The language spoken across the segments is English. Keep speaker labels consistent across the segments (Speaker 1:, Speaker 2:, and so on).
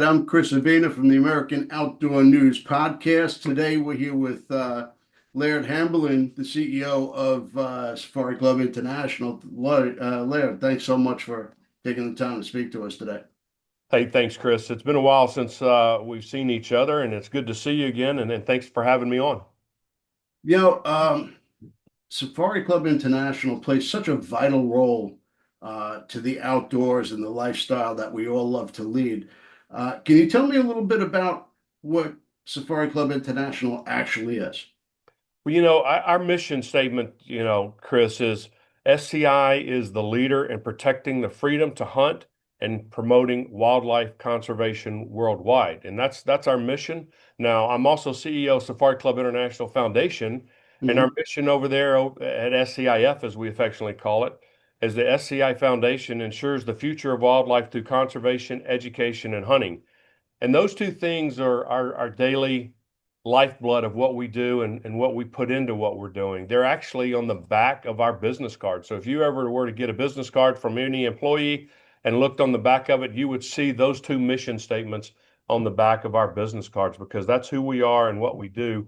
Speaker 1: I'm Chris Avina from the American Outdoor News Podcast. Today we're here with Laird Hamblin, the CEO of Safari Club International. Laird, thanks so much for taking the time to speak to us today.
Speaker 2: Hey, thanks, Chris. It's been a while since we've seen each other, and it's good to see you again. And thanks for having me on.
Speaker 1: You know, Safari Club International plays such a vital role to the outdoors and the lifestyle that we all love to lead. Can you tell me a little bit about what Safari Club International actually is?
Speaker 2: Well, our mission statement, Chris, is SCI is the leader in protecting the freedom to hunt and promoting wildlife conservation worldwide, and that's our mission. Now, I'm also CEO of Safari Club International Foundation, and our
Speaker 1: Mhm.
Speaker 2: mission over there at SCIF, as we affectionately call it, is the SCI Foundation ensures the future of wildlife through conservation, education, and hunting. And those two things are our daily lifeblood of what we do and what we put into what we're doing. They're actually on the back of our business card. So if you ever were to get a business card from any employee and looked on the back of it, you would see those two mission statements on the back of our business cards because that's who we are and what we do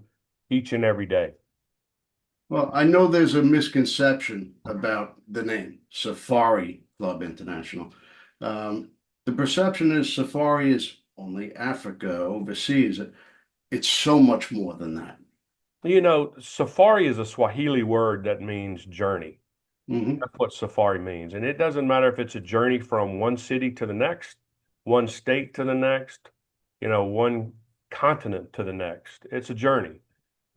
Speaker 2: each and every day.
Speaker 1: Well, I know there's a misconception about the name Safari Club International. The perception is Safari is only Africa, overseas. It's so much more than that.
Speaker 2: Safari is a Swahili word that means journey.
Speaker 1: Hmm.
Speaker 2: That's what safari means. And it doesn't matter if it's a journey from one city to the next, one state to the next, one continent to the next. It's a journey.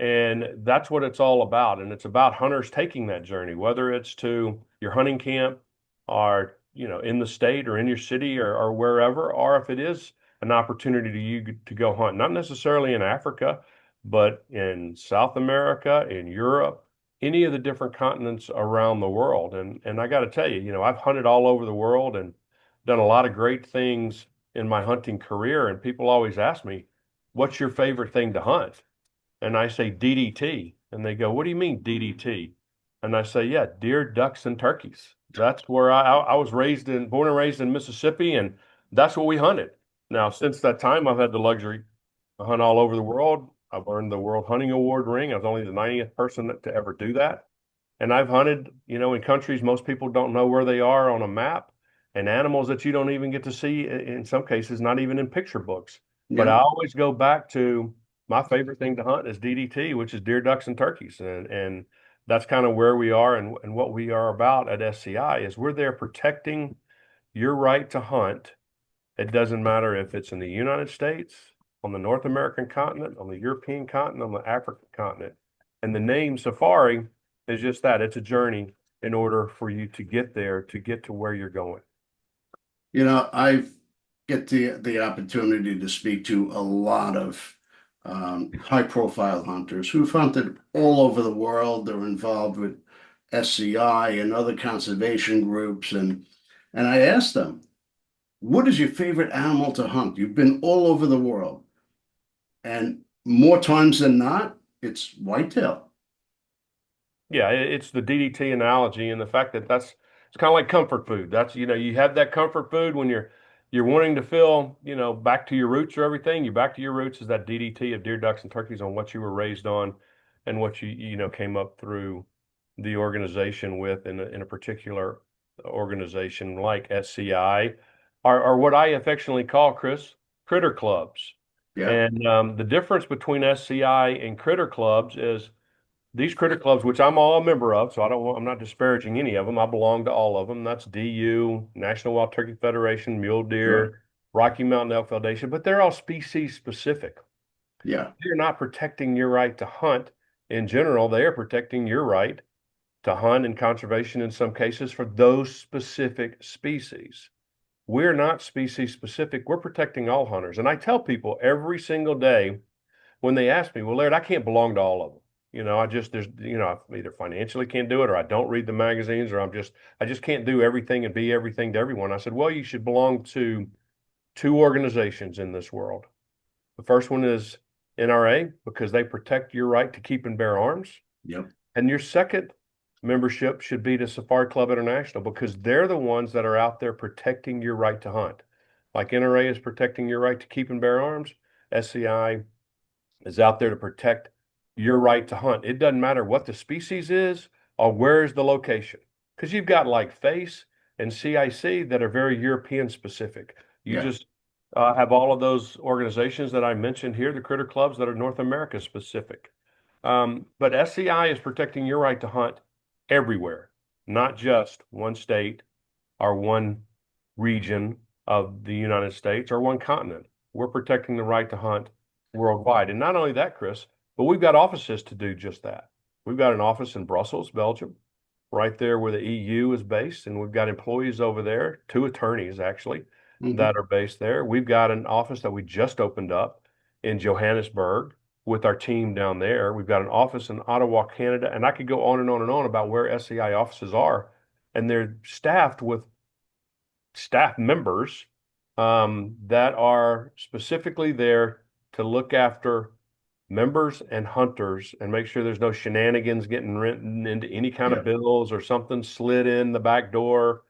Speaker 2: And that's what it's all about. And it's about hunters taking that journey, whether it's to your hunting camp or, in the state or in your city or wherever, or if it is an opportunity to you to go hunt, not necessarily in Africa, but in South America, in Europe, any of the different continents around the world. And I got to tell you, I've hunted all over the world and done a lot of great things in my hunting career. And people always ask me, what's your favorite thing to hunt? And I say DDT. And they go, what do you mean DDT? And I say, yeah, deer, ducks, and turkeys. That's where I was born and raised in Mississippi, and that's what we hunted. Now, since that time, I've had the luxury to hunt all over the world. I've earned the World Hunting Award ring. I was only the 90th person to ever do that. And I've hunted, in countries most people don't know where they are on a map, and animals that you don't even get to see in some cases, not even in picture books. But I
Speaker 1: Yeah.
Speaker 2: always go back to my favorite thing to hunt is DDT, which is deer, ducks, and turkeys. And that's kind of where we are and what we are about at SCI is we're there protecting your right to hunt. It doesn't matter if it's in the United States, on the North American continent, on the European continent, on the African continent. And the name Safari is just that. It's a journey in order for you to get there, to get to where you're going.
Speaker 1: I get the opportunity to speak to a lot of high profile hunters who've hunted all over the world. They're involved with SCI and other conservation groups. And I asked them, what is your favorite animal to hunt? You've been all over the world. And more times than not, it's whitetail.
Speaker 2: Yeah, it's the DDT analogy and the fact that it's kind of like comfort food. That's, you have that comfort food when you're wanting to feel, back to your roots or everything. You back to your roots is that DDT of deer, ducks, and turkeys on what you were raised on and what you came up through the organization with in a particular organization like SCI are what I affectionately call, Chris, critter clubs.
Speaker 1: Yeah.
Speaker 2: And the difference between SCI and critter clubs is these critter clubs, which I'm all a member of, so I'm not disparaging any of them. I belong to all of them. That's DU, National Wild Turkey Federation, Mule
Speaker 1: Sure.
Speaker 2: Deer, Rocky Mountain Elk Foundation, but they're all species specific.
Speaker 1: Yeah.
Speaker 2: They're not protecting your right to hunt in general. They are protecting your right to hunt and conservation in some cases for those specific species. We're not species specific. We're protecting all hunters. And I tell people every single day when they ask me, well, Laird, I can't belong to all of them. I either financially can't do it or I don't read the magazines or I just can't do everything and be everything to everyone. I said, well, you should belong to two organizations in this world. The first one is NRA because they protect your right to keep and bear arms.
Speaker 1: Yep.
Speaker 2: And your second membership should be to Safari Club International because they're the ones that are out there protecting your right to hunt. like NRA is protecting your right to keep and bear arms, SCI is out there to protect your right to hunt. It doesn't matter what the species is or where's the location. Because you've got like FACE and CIC that are very European specific. You
Speaker 1: Yeah.
Speaker 2: just have all of those organizations that I mentioned here, the critter clubs that are North America specific. But SCI is protecting your right to hunt everywhere, not just one state or one region of the United States or one continent. We're protecting the right to hunt worldwide. And not only that, Chris, but we've got offices to do just that. We've got an office in Brussels, Belgium, right there where the EU is based, and we've got employees over there, two attorneys actually,
Speaker 1: Hmm.
Speaker 2: that are based there. We've got an office that we just opened up in Johannesburg with our team down there. We've got an office in Ottawa, Canada, and I could go on and on and on about where SCI offices are, and they're staffed with staff members that are specifically there to look after members and hunters and make sure there's no shenanigans getting written into any kind of
Speaker 1: Yeah.
Speaker 2: bills or something slid in the back door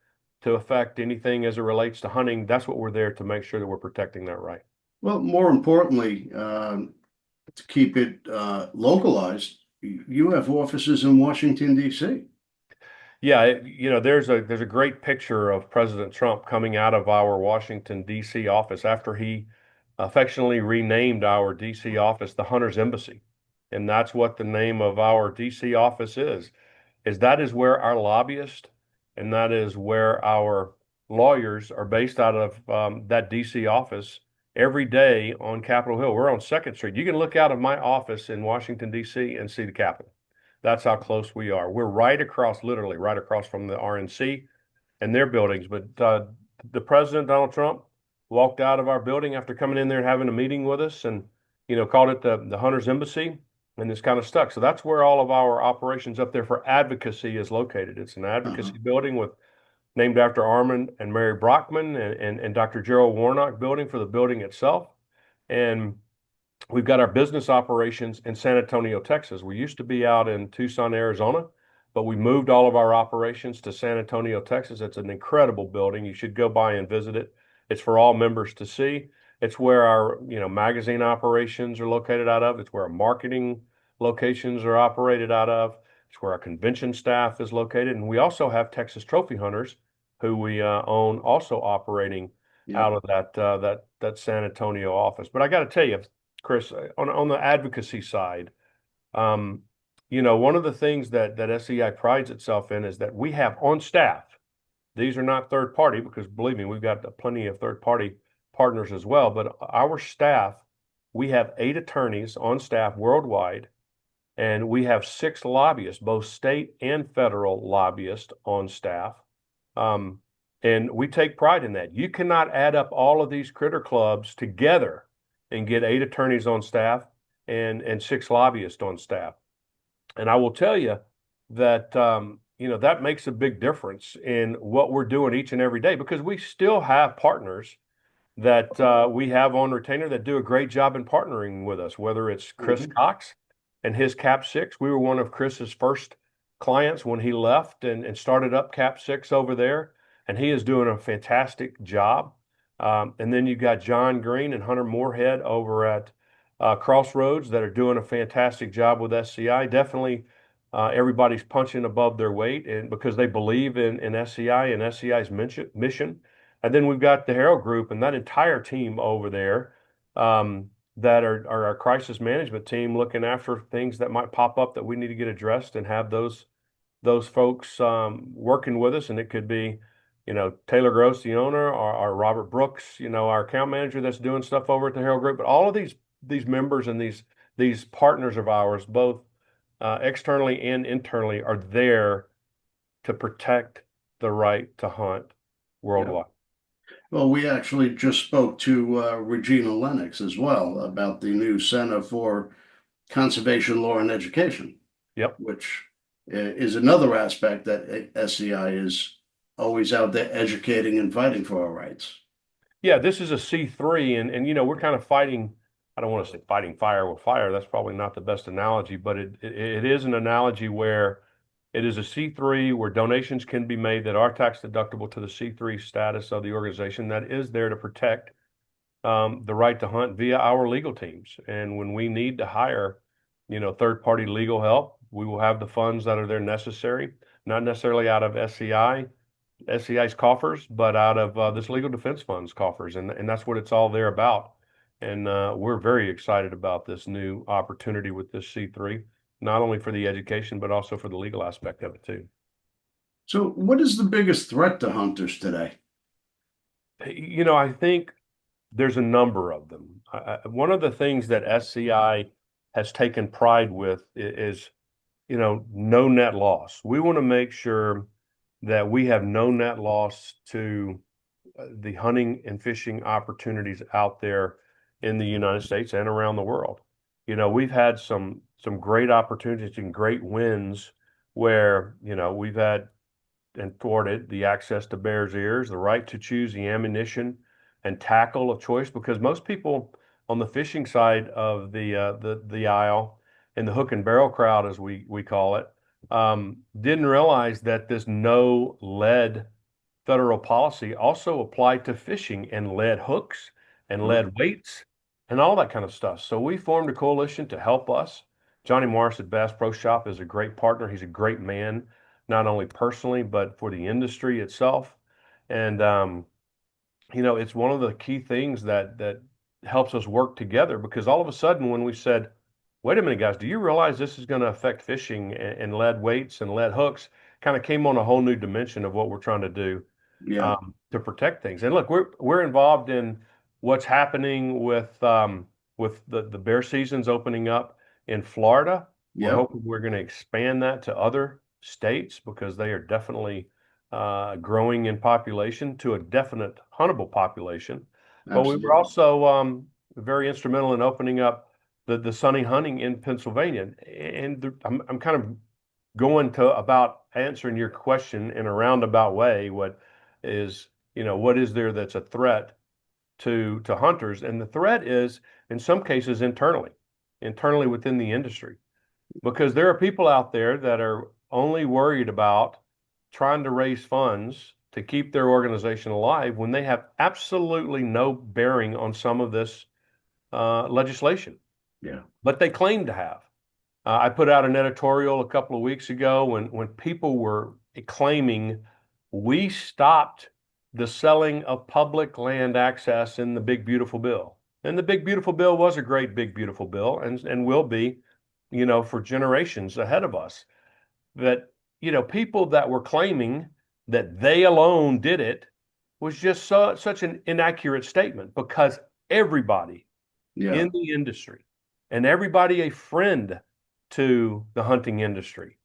Speaker 2: to affect anything as it relates to hunting. That's what we're there to make sure that we're protecting that right.
Speaker 1: Well, more importantly, to keep it localized, you have offices in Washington, D.C.
Speaker 2: Yeah, there's a great picture of President Trump coming out of our Washington D.C. office after he affectionately renamed our D.C. office the Hunter's Embassy, and that's what the name of our D.C. office is that is where our lobbyists and that is where our lawyers are based out of that DC office every day on Capitol Hill. We're on Second Street. You can look out of my office in Washington, D.C. and see the Capitol. That's how close we are. We're right across, literally right across from the RNC and their buildings. But the president, Donald Trump, walked out of our building after coming in there and having a meeting with us and, called it the Hunter's Embassy and it's kind of stuck. So that's where all of our operations up there for advocacy is located. It's an
Speaker 1: Uh-huh.
Speaker 2: advocacy building with named after Armand and Mary Brockman and Dr. Gerald Warnock building for the building itself. And we've got our business operations in San Antonio, Texas. We used to be out in Tucson, Arizona, but we moved all of our operations to San Antonio, Texas. It's an incredible building. You should go by and visit it. It's for all members to see. It's where our, magazine operations are located out of. It's where our marketing locations are operated out of. It's where our convention staff is located. And we also have Texas Trophy Hunters, who we own, also operating
Speaker 1: Yeah.
Speaker 2: out of that San Antonio office. But I got to tell you, Chris, on the advocacy side, um, one of the things that SCI prides itself in is that we have on staff. These are not third party because believe me, we've got plenty of third party partners as well. But our staff, we have 8 attorneys on staff worldwide, and we have 6 lobbyists, both state and federal lobbyists on staff. Um, and we take pride in that. You cannot add up all of these critter clubs together and get 8 attorneys on staff and 6 lobbyists on staff. And I will tell you that that makes a big difference in what we're doing each and every day because we still have partners that we have on retainer that do a great job in partnering with us, whether it's Chris
Speaker 1: Mhm.
Speaker 2: Cox and his Cap 6. We were one of Chris's first clients when he left and started up Cap 6 over there, and he is doing a fantastic job. And then you've got John Green and Hunter Moorhead over at Crossroads that are doing a fantastic job with SCI. Definitely everybody's punching above their weight and because they believe in SCI and SCI's mission. And then we've got the Herald Group and that entire team over there that are our crisis management team looking after things that might pop up that we need to get addressed and have those folks working with us. And it could be, Taylor Gross, the owner, or Robert Brooks, our account manager that's doing stuff over at the Herald Group. But all of these members and these partners of ours, both externally and internally, are there to protect the right to hunt
Speaker 1: Yeah.
Speaker 2: worldwide.
Speaker 1: Well, we actually just spoke to Regina Lennox as well about the new Center for Conservation Law and Education,
Speaker 2: Yep.
Speaker 1: which is another aspect that SCI is always out there educating and fighting for our rights.
Speaker 2: Yeah, this is a C3 and we're kind of fighting, I don't want to say fighting fire with fire. That's probably not the best analogy, but it is an analogy where It is a C3 where donations can be made that are tax deductible to the C3 status of the organization that is there to protect the right to hunt via our legal teams. And when we need to hire, third-party legal help, we will have the funds that are there necessary, not necessarily out of SCI's coffers, but out of this legal defense fund's coffers. And that's what it's all there about. And we're very excited about this new opportunity with this C3, not only for the education, but also for the legal aspect of it too.
Speaker 1: So what is the biggest threat to hunters today?
Speaker 2: I think there's a number of them. One of the things that SCI has taken pride with is, no net loss. We want to make sure that we have no net loss to the hunting and fishing opportunities out there in the United States and around the world. We've had some great opportunities and great wins where, we've had and thwarted the access to bear's ears, the right to choose the ammunition and tackle of choice, because most people on the fishing side of the aisle and the hook and barrel crowd, as we call it, didn't realize that this no lead federal policy also applied to fishing and lead hooks and lead weights and all that kind of stuff. So we formed a coalition to help us. Johnny Morris at Bass Pro Shop is a great partner. He's a great man, not only personally, but for the industry itself. And it's one of the key things that helps us work together, because all of a sudden when we said, wait a minute, guys, do you realize this is going to affect fishing and lead weights and lead hooks, kind of came on a whole new dimension of what we're trying to do
Speaker 1: Yeah.
Speaker 2: to protect things. And look, we're involved in what's happening with the bear seasons opening up in Florida. We're
Speaker 1: Yep.
Speaker 2: hoping we're going to expand that to other states, because they are definitely growing in population to a definite huntable population. But we were
Speaker 1: Absolutely.
Speaker 2: also very instrumental in opening up the sunny hunting in Pennsylvania. And I'm kind of going to about answering your question in a roundabout way. What is there that's a threat to hunters? And the threat is, in some cases, internally within the industry, because there are people out there that are only worried about trying to raise funds to keep their organization alive when they have absolutely no bearing on some of this legislation,
Speaker 1: Yeah.
Speaker 2: but they claim to have. I put out an editorial a couple of weeks ago when people were claiming we stopped the selling of public land access in the Big Beautiful Bill. And the Big Beautiful Bill was a great Big Beautiful Bill, and will be, for generations ahead of us. That, people that were claiming that they alone did it was just such an inaccurate statement, because everybody
Speaker 1: Yeah.
Speaker 2: in the industry and everybody a friend to the hunting industry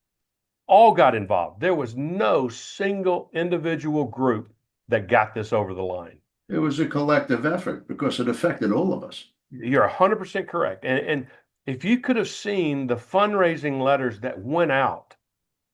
Speaker 2: all got involved. There was no single individual group that got this over the line.
Speaker 1: It was a collective effort because it affected all of us.
Speaker 2: You're 100% correct. And if you could have seen the fundraising letters that went out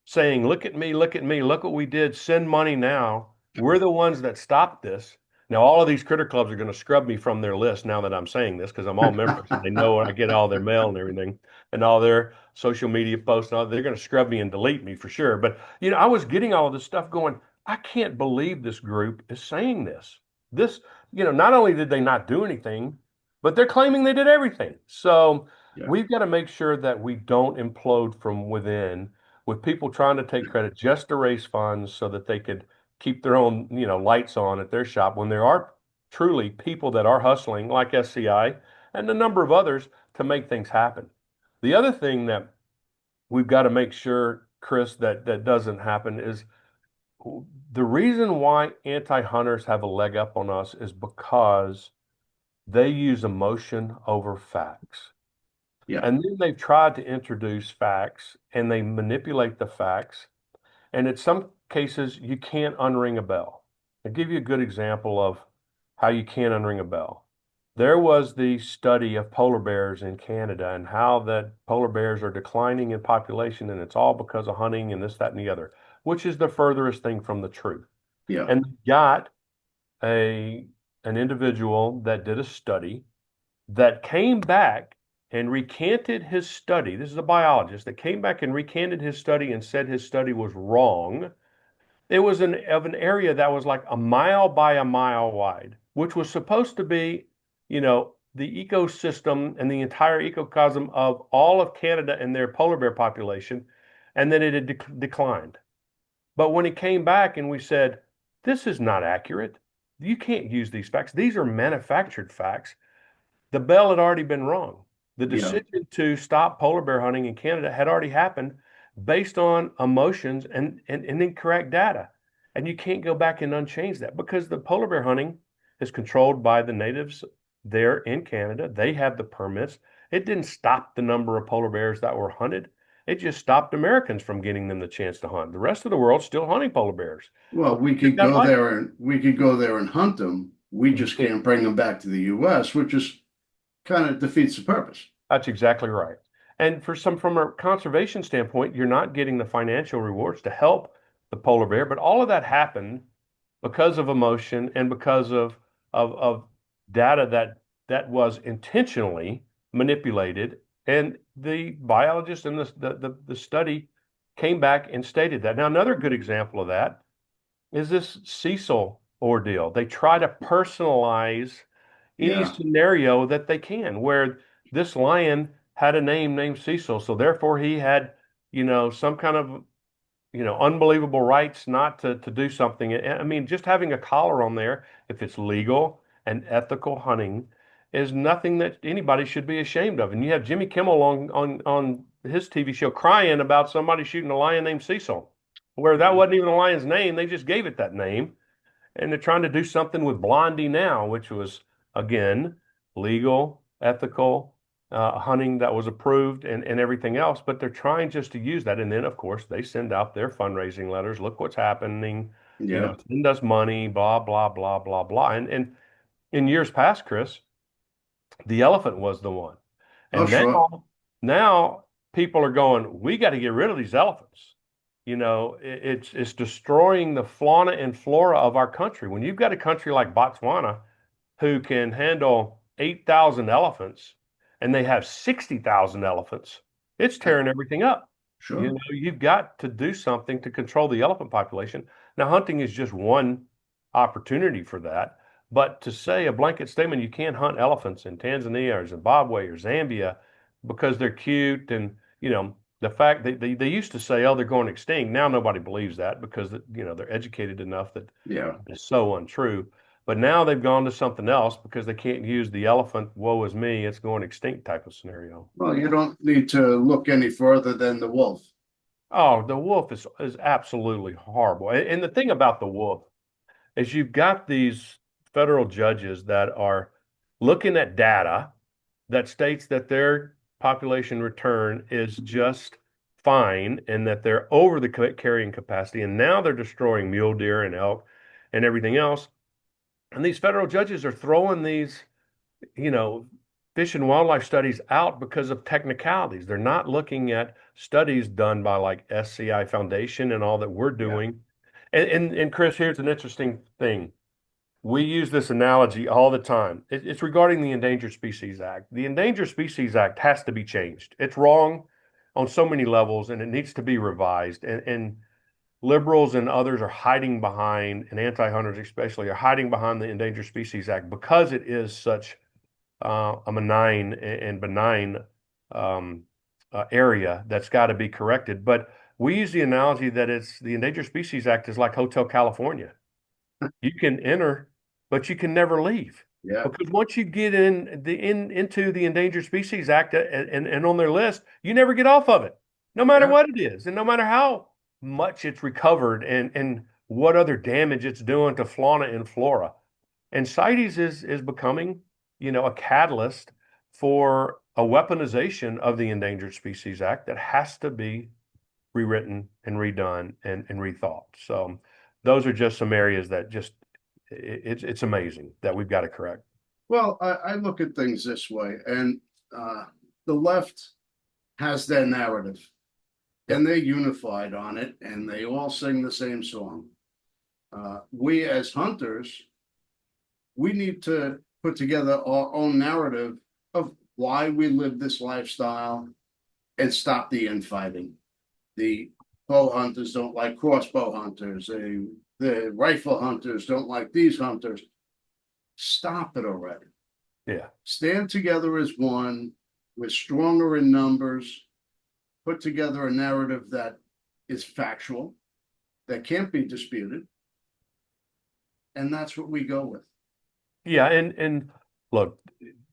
Speaker 2: saying, look at me, look at me, look what we did, send money now. We're the ones that stopped this. Now, all of these critter clubs are going to scrub me from their list now that I'm saying this, because I'm all members and they know I get all their mail and everything and all their social media posts. And all, they're going to scrub me and delete me for sure. But, I was getting all of this stuff going, I can't believe this group is saying this. This, not only did they not do anything, but they're claiming they did everything. So
Speaker 1: Yeah.
Speaker 2: we've got to make sure that we don't implode from within with people trying to take credit just to raise funds so that they could keep their own, lights on at their shop, when there are truly people that are hustling like SCI and a number of others to make things happen. The other thing that we've got to make sure, Chris, that doesn't happen is the reason why anti-hunters have a leg up on us is because they use emotion over facts.
Speaker 1: Yeah.
Speaker 2: And then they've tried to introduce facts and they manipulate the facts. And in some cases, you can't unring a bell. I'll give you a good example of how you can't unring a bell. There was the study of polar bears in Canada and how that polar bears are declining in population, and it's all because of hunting and this, that, and the other, which is the furthest thing from the truth.
Speaker 1: Yeah.
Speaker 2: And got a an individual that did a study that came back and recanted his study. This is a biologist that came back and recanted his study and said his study was wrong. It was of an area that was like a mile by a mile wide, which was supposed to be, the ecosystem and the entire ecosystem of all of Canada and their polar bear population, and then it had declined. But when he came back and we said, this is not accurate, you can't use these facts. These are manufactured facts. The bell had already been rung. The
Speaker 1: Yeah.
Speaker 2: decision to stop polar bear hunting in Canada had already happened based on emotions and incorrect data. And you can't go back and unchange that because the polar bear hunting is controlled by the natives there in Canada. They have the permits. It didn't stop the number of polar bears that were hunted. It just stopped Americans from getting them the chance to hunt. The rest of the world's still hunting polar bears.
Speaker 1: Well, we
Speaker 2: They've
Speaker 1: could
Speaker 2: got
Speaker 1: go
Speaker 2: life.
Speaker 1: there and hunt them. We just can't bring them back to the US, which is kind of defeats the purpose.
Speaker 2: That's exactly right. And from a conservation standpoint, you're not getting the financial rewards to help the polar bear, but all of that happened because of emotion and because of data that was intentionally manipulated. And the biologist and the study came back and stated that. Now, another good example of that is this Cecil ordeal. They try to personalize any
Speaker 1: Yeah.
Speaker 2: scenario that they can, where this lion had a name named Cecil, so therefore he had, some kind of, unbelievable rights not to do something. I mean, just having a collar on there, if it's legal and ethical hunting, is nothing that anybody should be ashamed of. And you have Jimmy Kimmel on his TV show crying about somebody shooting a lion named Cecil, where that
Speaker 1: Yeah.
Speaker 2: wasn't even a lion's name. They just gave it that name. And they're trying to do something with Blondie now, which was, again, legal, ethical, hunting that was approved and everything else. But they're trying just to use that. And then, of course, they send out their fundraising letters. Look what's happening.
Speaker 1: Yeah.
Speaker 2: Send us money, blah, blah, blah, blah, blah. And in years past, Chris, the elephant was the one.
Speaker 1: Oh,
Speaker 2: And
Speaker 1: sure.
Speaker 2: now people are going, we got to get rid of these elephants. It's destroying the fauna and flora of our country. When you've got a country like Botswana who can handle 8,000 elephants and they have 60,000 elephants, it's
Speaker 1: Yeah.
Speaker 2: tearing everything up.
Speaker 1: Sure.
Speaker 2: You've got to do something to control the elephant population. Now, hunting is just one opportunity for that. But to say a blanket statement, you can't hunt elephants in Tanzania or Zimbabwe or Zambia because they're cute and, the fact that they used to say, oh, they're going extinct. Now nobody believes that because, they're educated enough that
Speaker 1: Yeah.
Speaker 2: it's so untrue. But now they've gone to something else because they can't use the elephant, woe is me, it's going extinct type of scenario.
Speaker 1: Well, you don't need to look any further than the wolf.
Speaker 2: Oh, the wolf is absolutely horrible. And the thing about the wolf is you've got these federal judges that are looking at data that states that their population return is just fine and that they're over the carrying capacity. And now they're destroying mule deer and elk and everything else. And these federal judges are throwing these, you know, fish and wildlife studies out because of technicalities. They're not looking at studies done by like SCI Foundation and all that we're
Speaker 1: Yeah.
Speaker 2: doing. And Chris, here's an interesting thing. We use this analogy all the time. It's regarding the Endangered Species Act. The Endangered Species Act has to be changed. It's wrong on so many levels and it needs to be revised. And liberals and others are hiding behind, and anti-hunters especially, are hiding behind the Endangered Species Act because it is such a benign um, area that's got to be corrected. But we use the analogy that it's the Endangered Species Act is like Hotel California. You can enter, but you can never leave.
Speaker 1: Yeah.
Speaker 2: Because once you get into the Endangered Species Act and on their list, you never get off of it, no matter
Speaker 1: Yeah.
Speaker 2: what it is, and no matter how much it's recovered and what other damage it's doing to fauna and flora. And CITES is becoming, a catalyst for a weaponization of the Endangered Species Act that has to be rewritten and redone and rethought. So those are just some areas that just it's amazing that we've got to correct.
Speaker 1: Well, I look at things this way, and uh, the left has their narrative,
Speaker 2: Yep.
Speaker 1: and they're unified on it, and they all sing the same song. We as hunters, we need to put together our own narrative of why we live this lifestyle and stop the infighting. The bow hunters don't like crossbow hunters. The rifle hunters don't like these hunters. Stop it already.
Speaker 2: Yeah.
Speaker 1: Stand together as one. We're stronger in numbers. Put together a narrative that is factual, that can't be disputed. And that's what we go with.
Speaker 2: Yeah, and look,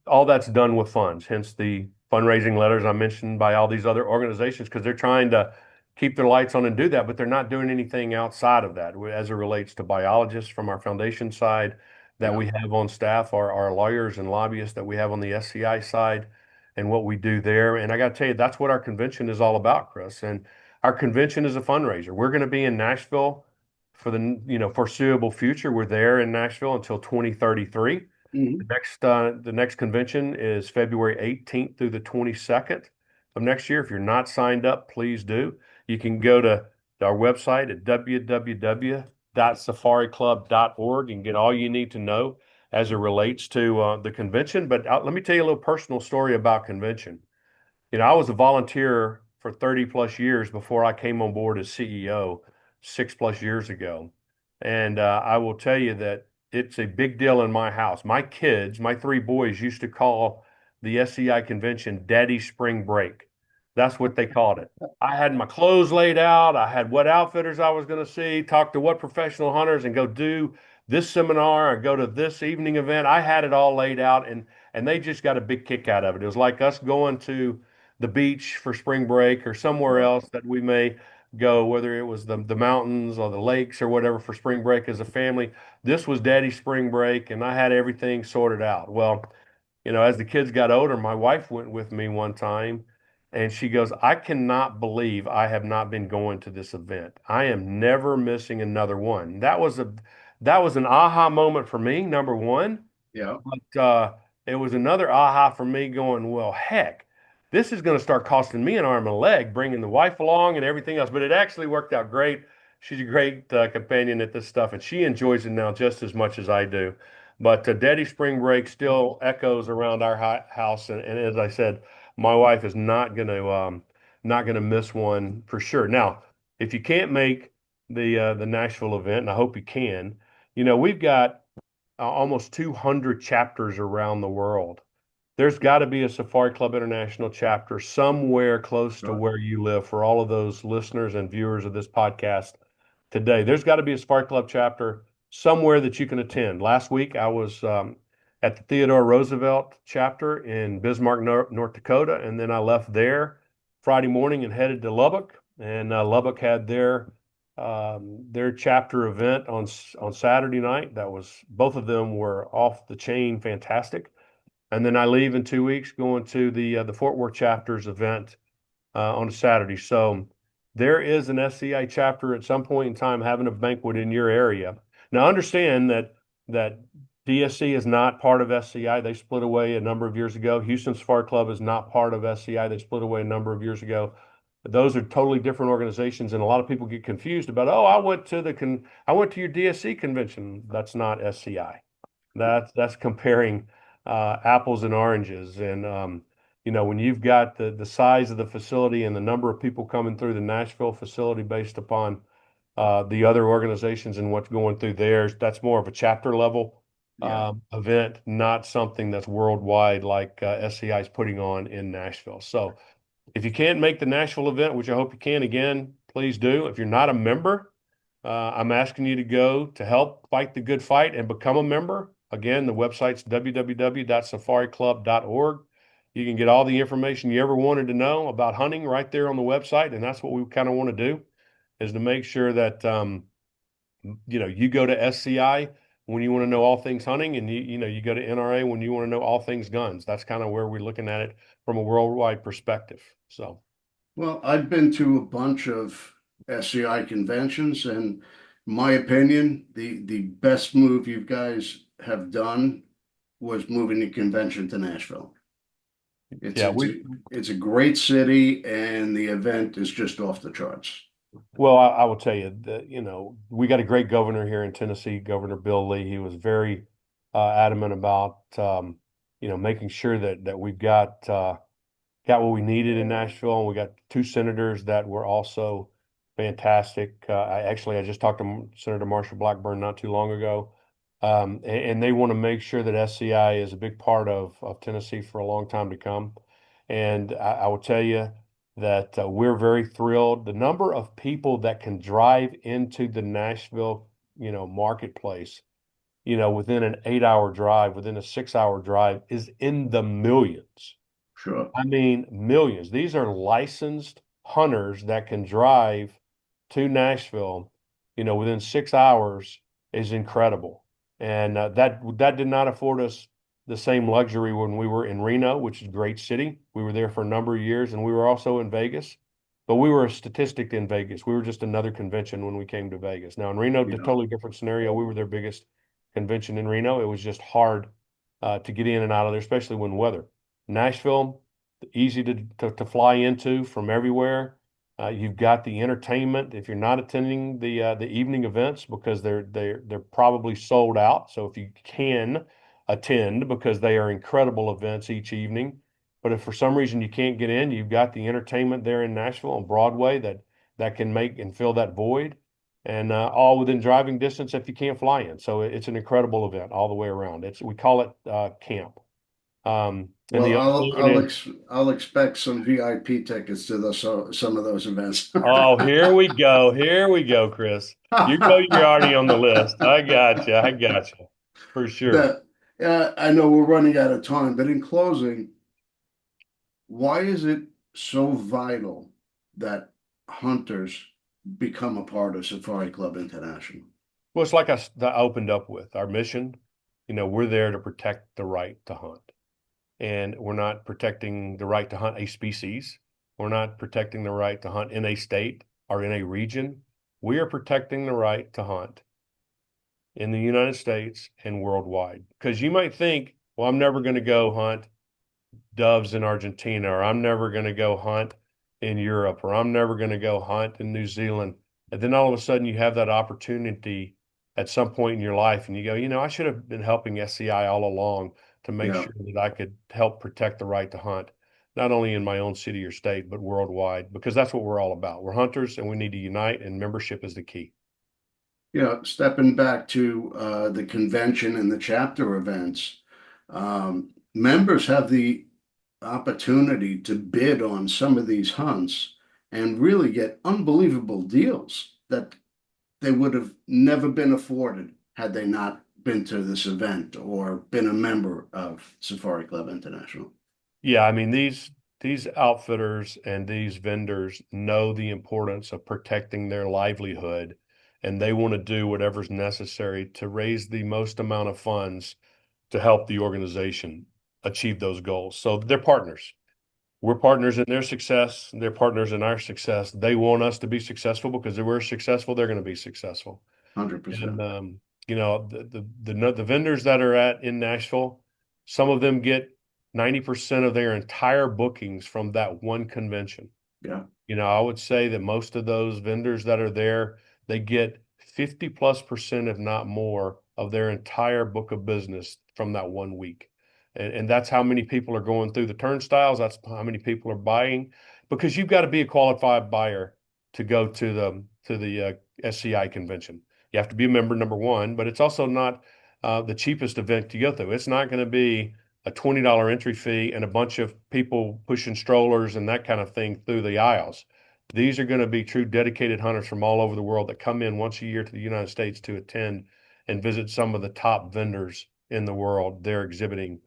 Speaker 2: all that's done with funds, hence the fundraising letters I mentioned by all these other organizations, because they're trying to keep their lights on and do that, but they're not doing anything outside of that as it relates to biologists from our foundation side that
Speaker 1: Yeah.
Speaker 2: we have on staff, our lawyers and lobbyists that we have on the SCI side, and what we do there. And I got to tell you, that's what our convention is all about, Chris. And our convention is a fundraiser. We're going to be in Nashville for the foreseeable future. We're there in Nashville until 2033.
Speaker 1: Mhm.
Speaker 2: The next convention is February 18th through the 22nd of next year. If you're not signed up, please do. You can go to our website at www.safariclub.org and get all you need to know as it relates to the convention. But let me tell you a little personal story about convention. I was a volunteer for 30 plus years before I came on board as CEO 6 plus years ago. And I will tell you that it's a big deal in my house. My kids, my three boys, used to call the SCI convention Daddy Spring Break. That's what they called it. I had my clothes laid out. I had what outfitters I was going to see, talk to what professional hunters, and go do this seminar or go to this evening event. I had it all laid out, and they just got a big kick out of it. It was like us going to the beach for spring break or somewhere
Speaker 1: Right.
Speaker 2: else that we may go, whether it was the mountains or the lakes or whatever for spring break as a family. This was Daddy's spring break, and I had everything sorted out. Well, as the kids got older, my wife went with me one time and she goes, I cannot believe I have not been going to this event. I am never missing another one. That was an aha moment for me, number one.
Speaker 1: Yeah.
Speaker 2: But it was another aha for me going, well, heck, this is going to start costing me an arm and a leg, bringing the wife along and everything else. But it actually worked out great. She's a great companion at this stuff, and she enjoys it now just as much as I do. But Daddy Spring Break still echoes around our house, and as I said, my wife is not gonna miss one for sure. Now, if you can't make the Nashville event, and I hope you can, we've got almost 200 chapters around the world. There's got to be a Safari Club International chapter somewhere close to
Speaker 1: Right.
Speaker 2: where you live for all of those listeners and viewers of this podcast today. There's got to be a Safari Club chapter somewhere that you can attend. Last week, I was at the Theodore Roosevelt chapter in Bismarck, North Dakota, and then I left there Friday morning and headed to Lubbock. And Lubbock had their chapter event on Saturday night. That was both of them were off the chain, fantastic. And then I leave in 2 weeks, going to the Fort Worth chapters event on a Saturday. So there is an SCI chapter at some point in time having a banquet in your area. Now understand that DSC is not part of SCI. They split away a number of years ago. Houston Safari Club is not part of SCI. They split away a number of years ago. Those are totally different organizations, and a lot of people get confused about, oh, I went to your DSC convention. That's not SCI. That's comparing apples and oranges. And when you've got the size of the facility and the number of people coming through the Nashville facility based upon the other organizations and what's going through theirs, that's more of a chapter level
Speaker 1: Yeah.
Speaker 2: event, not something that's worldwide like SCI is putting on in Nashville. So if you can't make the Nashville event, which I hope you can again, please do. If you're not a member, I'm asking you to go to help fight the good fight and become a member. Again, the website's www.safariclub.org. You can get all the information you ever wanted to know about hunting right there on the website, and that's what we kind of want to do, is to make sure that you go to SCI when you want to know all things hunting, and you go to NRA when you want to know all things guns. That's kind of where we're looking at it from a worldwide perspective. So.
Speaker 1: Well, I've been to a bunch of SCI conventions, and in my opinion, the best move you guys have done was moving the convention to Nashville. It's
Speaker 2: Yeah,
Speaker 1: it's a it's a great city, and the event is just off the charts.
Speaker 2: well, I will tell you that, we got a great governor here in Tennessee, Governor Bill Lee. He was very adamant about, making sure that we've got what we needed in Nashville, and we got two senators that were also fantastic. I just talked to Senator Marshall Blackburn not too long ago, and they want to make sure that SCI is a big part of Tennessee for a long time to come. And I will tell you that we're very thrilled. The number of people that can drive into the Nashville, marketplace, within an 8-hour drive, within a 6-hour drive, is in the millions.
Speaker 1: Sure.
Speaker 2: I mean, millions. These are licensed hunters that can drive to Nashville, within 6 hours is incredible. And that did not afford us the same luxury when we were in Reno, which is a great city. We were there for a number of years, and we were also in Vegas. But we were a statistic in Vegas. We were just another convention when we came to Vegas. Now in Reno, a
Speaker 1: Yeah.
Speaker 2: totally different scenario. We were their biggest convention in Reno. It was just hard to get in and out of there, especially when weather. Nashville, easy to fly into from everywhere. You've got the entertainment if you're not attending the evening events because they're probably sold out. So if you can attend because they are incredible events each evening. But if for some reason you can't get in, you've got the entertainment there in Nashville on Broadway that can make and fill that void, and all within driving distance if you can't fly in. So it's an incredible event all the way around. We call it camp. And
Speaker 1: Well,
Speaker 2: the other slogan is,
Speaker 1: I'll expect some VIP tickets to some of those events.
Speaker 2: oh, here we go, Chris. You're already on the list. I got you, for sure.
Speaker 1: That I know we're running out of time, but in closing, why is it so vital that hunters become a part of Safari Club International?
Speaker 2: Well, it's like I opened up with our mission. We're there to protect the right to hunt. And we're not protecting the right to hunt a species. We're not protecting the right to hunt in a state or in a region. We are protecting the right to hunt in the United States and worldwide. Because you might think, well, I'm never going to go hunt doves in Argentina, or I'm never going to go hunt in Europe, or I'm never going to go hunt in New Zealand. And then all of a sudden you have that opportunity at some point in your life and you go, I should have been helping SCI all along to make
Speaker 1: Yeah,
Speaker 2: sure that I could help protect the right to hunt, not only in my own city or state, but worldwide, because that's what we're all about. We're hunters and we need to unite, and membership is the key.
Speaker 1: stepping back to the convention and the chapter events, members have the opportunity to bid on some of these hunts and really get unbelievable deals that they would have never been afforded had they not been to this event or been a member of Safari Club International.
Speaker 2: Yeah, I mean these outfitters and these vendors know the importance of protecting their livelihood, and they want to do whatever's necessary to raise the most amount of funds to help the organization achieve those goals. So they're partners. We're partners in their success. They're partners in our success. They want us to be successful because if we're successful, they're going to be successful. And
Speaker 1: 100%.
Speaker 2: the vendors that are in Nashville, some of them get 90% of their entire bookings from that one convention.
Speaker 1: Yeah.
Speaker 2: I would say that most of those vendors that are there, they get 50+%, if not more, of their entire book of business from that one week. And that's how many people are going through the turnstiles. That's how many people are buying, because you've got to be a qualified buyer to go to the SCI convention. You have to be a member, number one, but it's also not the cheapest event to go through. It's not going to be a $20 entry fee and a bunch of people pushing strollers and that kind of thing through the aisles. These are going to be true dedicated hunters from all over the world that come in once a year to the United States to attend and visit some of the top vendors in the world. They're exhibiting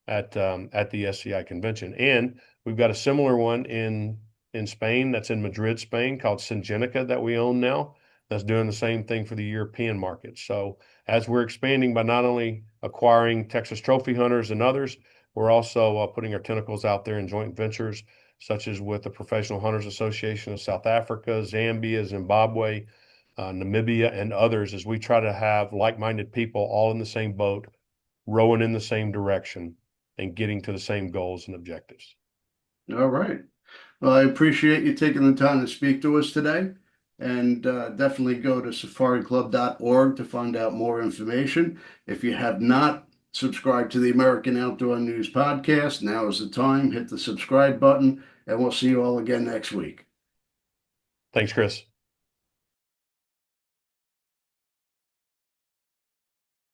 Speaker 2: at the SCI convention. And we've got a similar one in Spain, that's in Madrid, Spain, called Syngenica, that we own now. That's doing the same thing for the European market. So as we're expanding by not only acquiring Texas trophy hunters and others, we're also putting our tentacles out there in joint ventures, such as with the Professional Hunters Association of South Africa, Zambia, Zimbabwe, Namibia, and others, as we try to have like-minded people all in the same boat, rowing in the same direction, and getting to the same goals and objectives.
Speaker 1: All right. Well, I appreciate you taking the time to speak to us today. And definitely go to safariclub.org to find out more information. If you have not subscribe to the American Outdoor News Podcast. Now is the time. Hit the subscribe button, and we'll see you all again next week.
Speaker 2: Thanks, Chris.